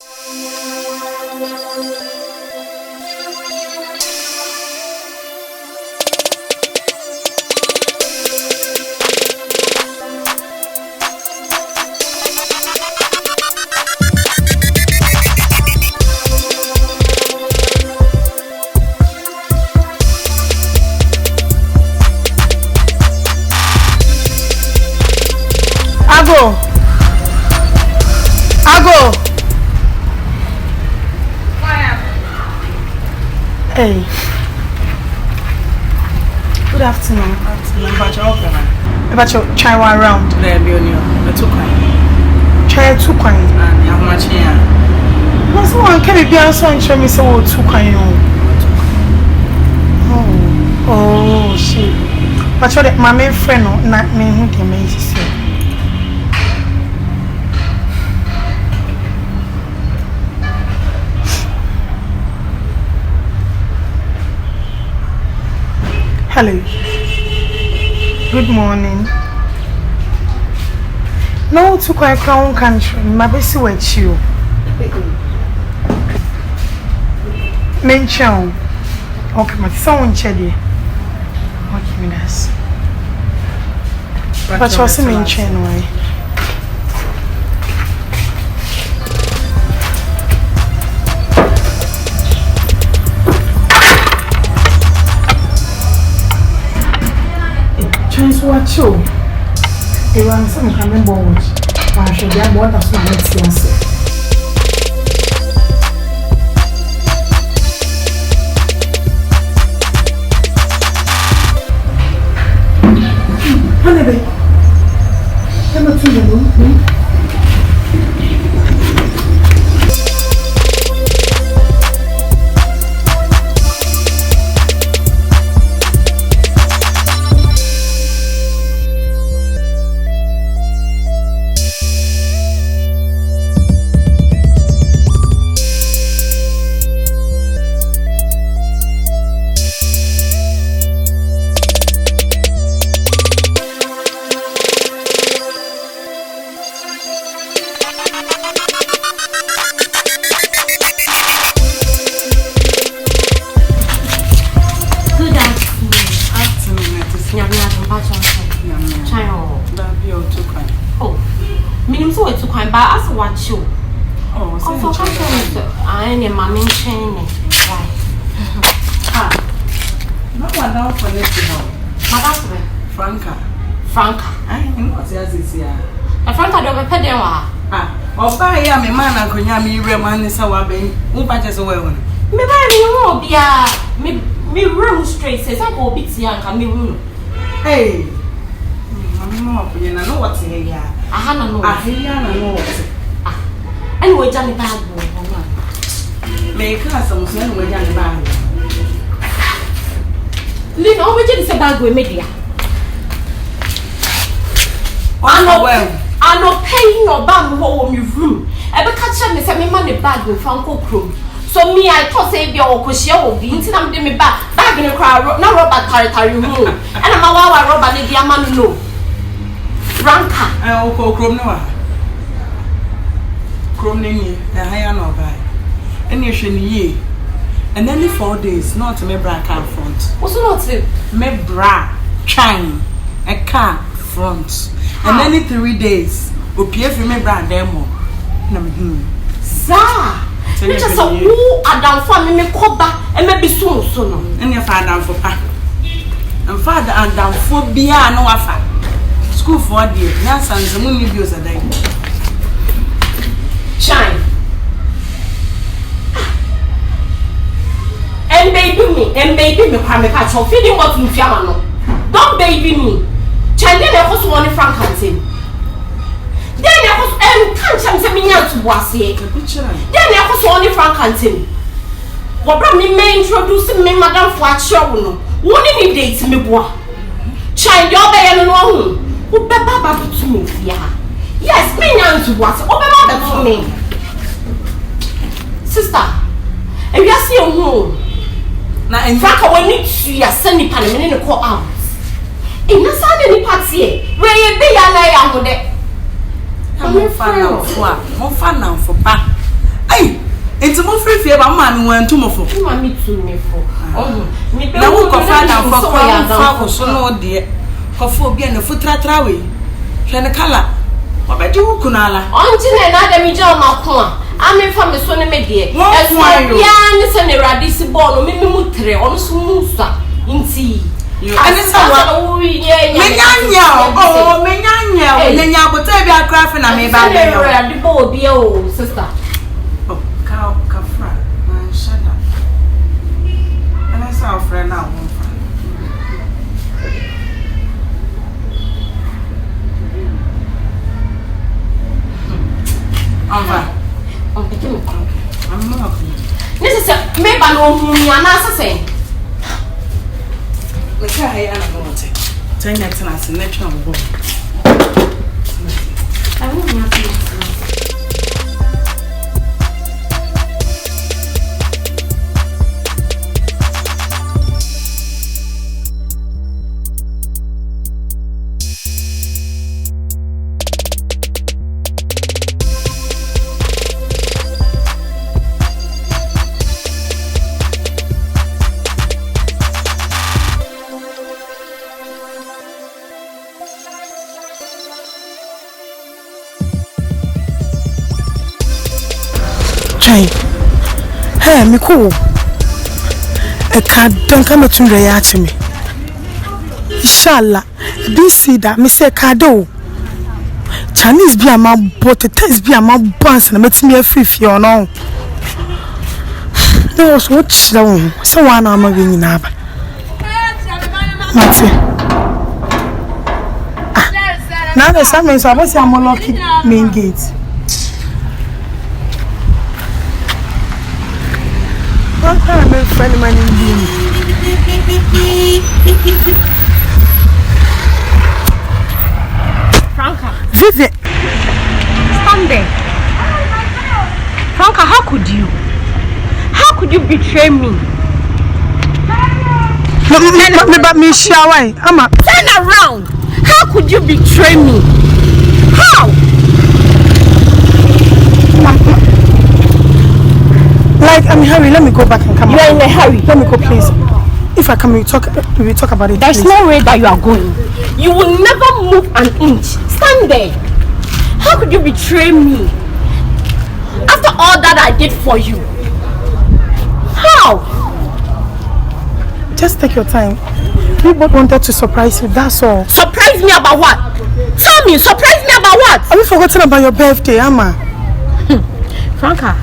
Ago. Hey. Good afternoon. About your try one round. There be on you. Try 2 coins. And how much here? No, someone can be answer and show me some 2 coins. Oh, shit. But my main friend, not me who can make it. Hello. Good morning. No, to quite crown country. My best with you. Mention. Okay, my son chedi. Okay, me das. But you also mention why. What you? It was some coming board. I should get more than my next answer. Honey, come to the room. Franka. Franka do be pede wa. Oba ya me man akonya me ire man ni sa wa ben. Wo pa che so we won. Me ba ni wo bia me room straight say ko obi ti anka me room. Hey. Mama no akonya na no what here ya. Aha na no. Ahia na no what. Ani we ja ni bag wo ho. Me ka some so we ja ni bag. Lin o we je ni se bag we media. I no paying your bag home your room. Ebe catch me say me man the bag with Franka chrome. So me I thought say be o koshia obi nti na me me bag ni kra na rubber tare home. And am wa rubber ni dia man no. Franka. O chrome no wa. Chrome ni higher no buy. Any hwe ni ye. And then 4 days not me bra car front. What's not me bra chine a car front. And then 3 days, opie fi me brand demo. Na me Za. Me just who adam for me koba e me bi so no. Ene fa adam for pa. And father adam for bia no wafa. School for there. Na sanze mu ni bi o sadai. Shine. And baby me kwa me catch feeding what you fiama no. Don't baby me. Chande na koso woni Franka ntin. Den na koso kan cham se minya to boase. Den na koso woni Franka ntin. Wo bra me introduce me madam fo a chewo no. Woni ni date me boa. Chande obeye no no hu. Wo be baba to me fia. Yes, me nya to boase. Wo be baba to me. Sister, e wi ase hu. Na en Franka woni tuya sani pa me ne ko out. Ina sade ni patie we ye be ya na ya ho de mo fa na fo pa ai Into more free fear, but mammy went to Mofo. Mammy to me for. Oh, me now who can find out for Crown so no dear. For being a foot tratrawe. Can a color. What about you, Kunala? Until another me, John Macron. I'm in from the Sonny Media. As my pianist and a radis ball, maybe mutre, on Sumusa, in tea. And it's oh, Menya, but I be a craft and I may buy the ball, be old sister. Oh, cow, Cafra, man, shut up. And I saw a friend now. I'm not. This is a maybe I'm assassin. The car I am going to turn that to us and let you know. I won't have to. Hey, me cool. A cat don't come to Tundra to me. Inshallah, this see that me say cado. Chinese be a man, but the test be a man once and makes me a free fear no. There was what slow, so one arm of in up. Now there's something so I was a lucky main gate. What kind of friend man in Franka. Vivi. Stand there. Franka, how could you? How could you betray me? Me shower. Turn around. How could you betray me? How? Like, I'm in a hurry. Let me go back and come. You are in a hurry. Let me go, please. If I come, we talk about it. There's no way that you are going. You will never move an inch. Stand there. How could you betray me? After all that I did for you. How? Just take your time. We both wanted to surprise you, that's all. Surprise me about what? Tell me, surprise me about what? Have you forgotten about your birthday, Amma? Franka.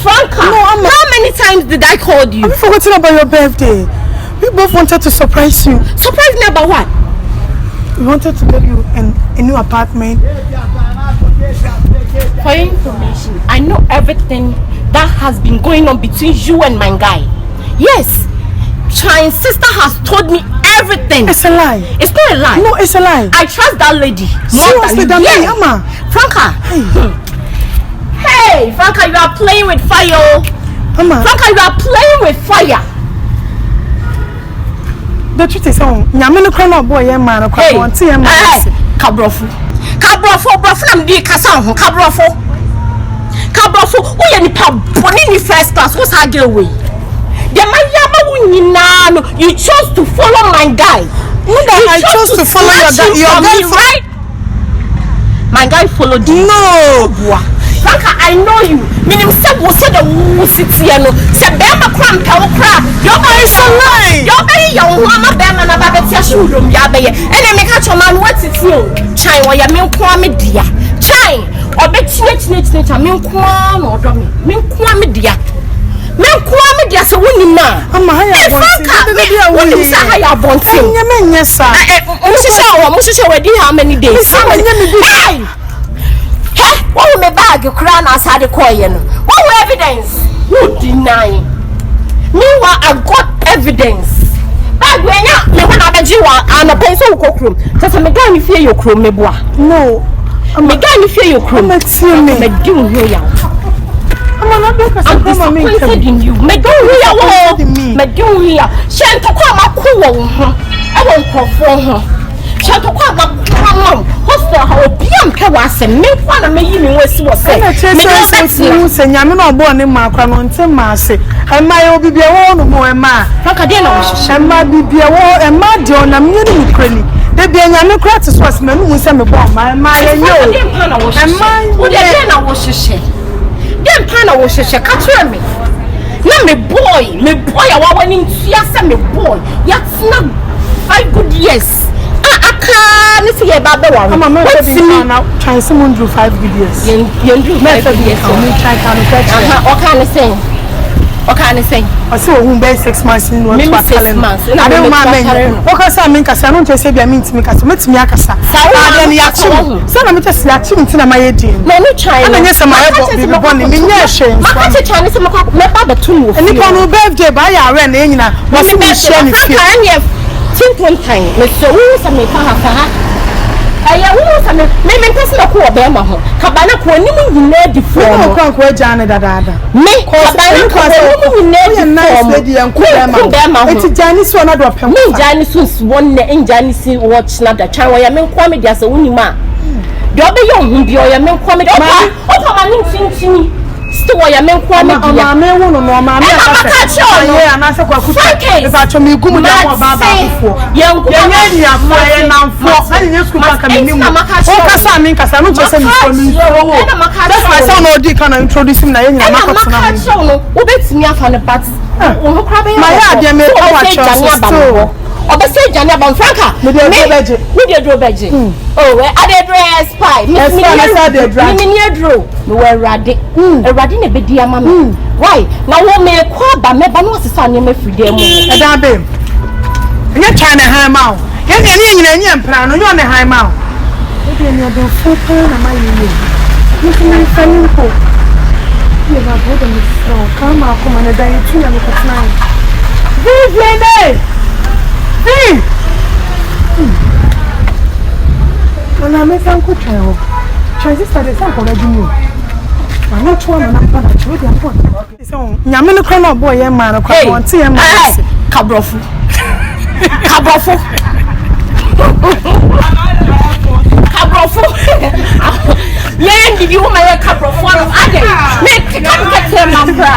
No, Amma. How many times did I call you? Have you forgotten about your birthday? We both wanted to surprise you. Surprise me about what? We wanted to get you a new apartment. For your information, I know everything that has been going on between you and my guy. Yes, Chine's sister has told me everything. It's a lie. It's not a lie. No, it's a lie. I trust that lady. Seriously, than me, Amma. Franka. Hey, Franka, you are playing with fire. Amma. Franka, you are playing with fire. The truth is, Nyamino Crown boy, man, Cabrofu, I'm the Cassan, Cabrofu, who any pub, Bonini first class, what's her girl way? You chose to follow my guy. I chose to follow your guy, right? My guy followed you. No. Franka, I know you. Meaning, we'll say the city and say, Bama cramp, crap. You're very so lie. You're very young, Mama Bama, and Baba Tiashudum, Yabe. And then make a man, what's it you? Chai, why you mean, Kwame, dear. Chai, or bet snitch, I mean, Kwam or Dummy. Mean Kwame, dear. Men Kwame, dear, so winning man. I'm a higher one. You say, I have one thing. Yes, sir. Musha, how many days? Hey! What will my bag you crown outside the coin? What will evidence? Who denying? Meanwhile, I got evidence. Bag when I bet you are a pencil cockroom. Just a megani fear your crew, me boy. No, a megani fear your crew. Let's see me. Do here. I'm disappointed in you. Me do here. Me do here. Shan't talk about cool. I won't perform her. Shan't talk about store how obi am pe wase me kwa na me yi me wasi wose me do se nyame na obo ne ma kwa no ntem ma ase ema ye obi bia wo no mo ema Franka de na wo hye ema bibia wo ema de ona me ni mikrani de bia nyame kra te so ase manu mu se me bo ma ema ye yo ema wo de na wo hye dem pa na wo hye ka tro me na me boy a wa wani ntua se me boy ya tsna 5 good years aka ni se ye ba be wa mama me be na try some 5 good years yen do 5 good years me try can catch o kan say I say we be 6 months in one calendar. I don't mind. What can say me kasa no tell say bia me ntimi kasa metimi akasa. Ade ne ya chim. Say na me tell ya chim ntina ma ye din. No me try. Na nye say ma ye be born me nye hwe. Maka che Chinese me ba ba tunu. Ani ko no birthday ba ya re na nyina. Wo se me share ni fie. Kan ye tinton time. Me so wo say me fa aya wo sa me pese na ko oba ma ho kabana ko ni mu nyina di fo no ko ko agya ne dada me kabana ko ni mu nyina di fo lady en ko be ma eti jani so na do pem me jani so won na enjani si watch na da twan wo ya me nko me dia se woni ma de obe ye ohun bi o ya me nko me de opa ma ni ntintini still wo ya me nko me dia ma me wo no no ma me akase aye ana se kwa kuta e ba cho me gumu da mo ba fo ye nko ye nya fo ye na fo ani nye school bank me nimu o kasa me kasa no che se me so me so wo that's why say no di kana introduce me na ye nya makota na me no wo betimi afa ne bat wo kra be ma ya de me o wa cho obe say jani abon Franka me de dro beje oh we ade dress spy me me dro me we rade rade na be di ama me why na wo me kwa ba me ba no sesa ne ma fride mu e da be nye China han ma o ye ne nyina nye mpra no yo ne han ma o e de ne do foto na ma yi ni ni fani ko ye ba bo de me so kama ko ma ne da yi tu ya me ko tna vive hey ana me san ko twa transistor de san ko da dinu ana twa na pa na twa de apon so nyame no kro na obo ye ma no kwa won te ye ma kabrofu ye ndi bi wo ma ye kabrofu no ade me ka ma bra